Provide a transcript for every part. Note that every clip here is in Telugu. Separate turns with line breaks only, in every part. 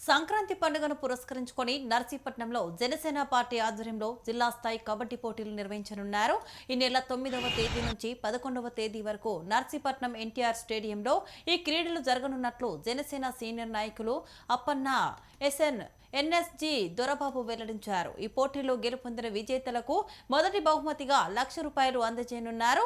సంక్రాంతి పండుగను పురస్కరించుకొని నర్సీపట్నంలో జనసేన పార్టీ ఆధ్వర్యంలో జిల్లా స్థాయి కబడ్డీ పోటీలు నిర్వహించనున్నారు. ఈ నెల 9వ తేదీ నుంచి 11వ తేదీ వరకు నర్సీపట్నం ఎన్టీఆర్ స్టేడియంలో ఈ క్రీడలు జరగనున్నట్లు జనసేన సీనియర్ నాయకులు అప్పన్న ఎన్ఎస్జీ దొరబాబు వెల్లడించారు. ఈ పోటీలో గెలుపొందిన విజేతలకు మొదటి బహుమతిగా ₹1,00,000 అందజేయనున్నారు.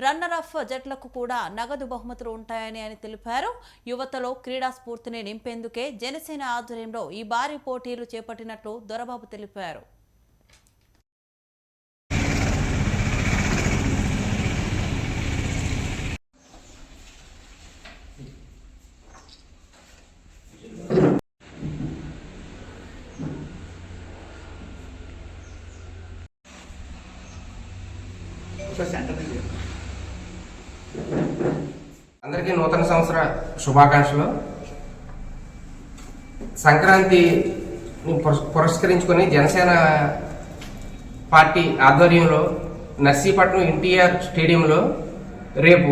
రన్నర్ అఫ్ జట్లకు కూడా నగదు బహుమతులు ఉంటాయని ఆయన తెలిపారు. యువతలో క్రీడా స్ఫూర్తిని నింపేందుకే జనసేన ఆధ్వర్యంలో ఈ భారీ పోటీలు చేపట్టినట్లు దొరబాబు తెలిపారు.
అందరికీ నూతన సంవత్సర శుభాకాంక్షలు. సంక్రాంతిని పురస్కరించుకొని జనసేన పార్టీ ఆధ్వర్యంలో నర్సీపట్నం ఎన్టీఆర్ స్టేడియంలో రేపు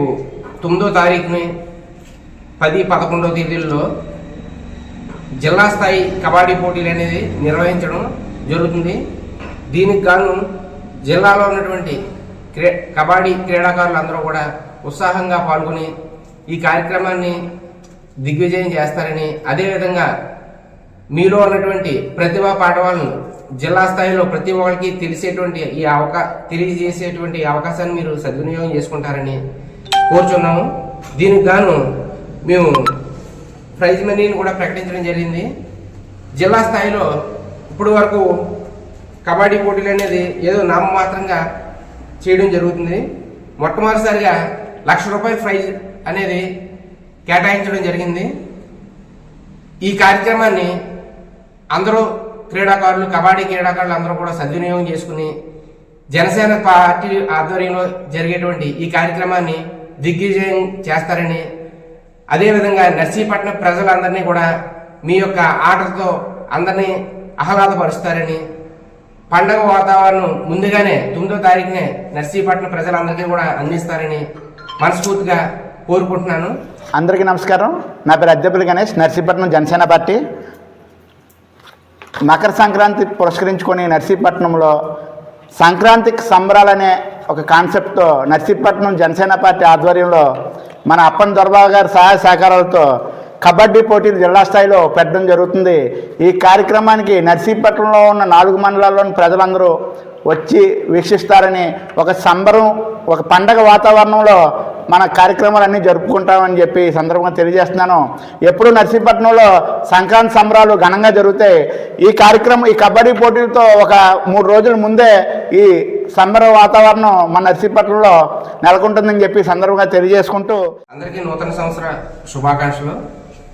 9వ తారీఖుని 10, 11వ తేదీల్లో జిల్లా స్థాయి కబడ్డీ పోటీలు అనేది నిర్వహించడం జరుగుతుంది. దీనికి గాను జిల్లాలో ఉన్నటువంటి కబడ్డీ క్రీడాకారులందరూ కూడా ఉత్సాహంగా పాల్గొని ఈ కార్యక్రమాన్ని దిగ్విజయం చేస్తారని, అదేవిధంగా మీలో ఉన్నటువంటి ప్రతిభా పాఠవాలను జిల్లా స్థాయిలో ప్రతి ఒక్కరికి తెలియజేసేటువంటి అవకాశాన్ని మీరు సద్వినియోగం చేసుకుంటారని కోరుచున్నాము. దీనికి గాను మేము ప్రైజ్ మనీని కూడా ప్రకటించడం జరిగింది. జిల్లా స్థాయిలో ఇప్పుడు వరకు కబడ్డీ పోటీలు అనేది ఏదో నామమాత్రంగా చేయడం జరుగుతుంది. మొట్టమొదటిసారిగా ₹1,00,000 ప్రైజ్ అనేది కేటాయించడం జరిగింది. ఈ కార్యక్రమాన్ని అందరూ కబడ్డీ క్రీడాకారులు అందరూ కూడా సద్వినియోగం చేసుకుని జనసేన పార్టీ ఆధ్వర్యంలో జరిగేటువంటి ఈ కార్యక్రమాన్ని దిగ్విజయం చేస్తారని, అదేవిధంగా నర్సీపట్నం ప్రజలందరినీ కూడా మీ యొక్క ఆటలతో అందరినీ ఆహ్లాదపరుస్తారని, పండగ వాతావరణం ముందుగానే 9వ తారీఖునే నర్సీపట్నం ప్రజలందరికీ కూడా అందిస్తారని మనస్ఫూర్తిగా కోరుకుంటున్నాను.
అందరికీ నమస్కారం. నా పేరు అద్దెపల్లి గణేష్, నర్సీపట్నం జనసేన పార్టీ. మకర సంక్రాంతి పురస్కరించుకొని నర్సీపట్నంలో సంక్రాంతికి సంబరాలనే ఒక కాన్సెప్ట్తో నర్సీపట్నం జనసేన పార్టీ ఆధ్వర్యంలో మన అప్పన్న దొరబాబు గారి సహాయ సహకారాలతో కబడ్డీ పోటీలు జిల్లా స్థాయిలో పెట్టడం జరుగుతుంది. ఈ కార్యక్రమానికి నర్సీపట్నంలో ఉన్న 4 మండలాల్లోని ప్రజలందరూ వచ్చి వీక్షిస్తారని, ఒక సంబరం, ఒక పండగ వాతావరణంలో మన కార్యక్రమాలన్నీ జరుపుకుంటామని చెప్పి ఈ సందర్భంగా తెలియజేస్తున్నాను. ఎప్పుడు నర్సీపట్నంలో సంక్రాంతి సంబరాలు ఘనంగా జరుగుతాయి. ఈ కబడ్డీ పోటీలతో ఒక 3 రోజుల ముందే ఈ సంబర వాతావరణం మన నర్సీపట్నంలో నెలకొంటుందని చెప్పి సందర్భంగా తెలియజేసుకుంటూ
అందరికీ నూతన సంవత్సర శుభాకాంక్షలు.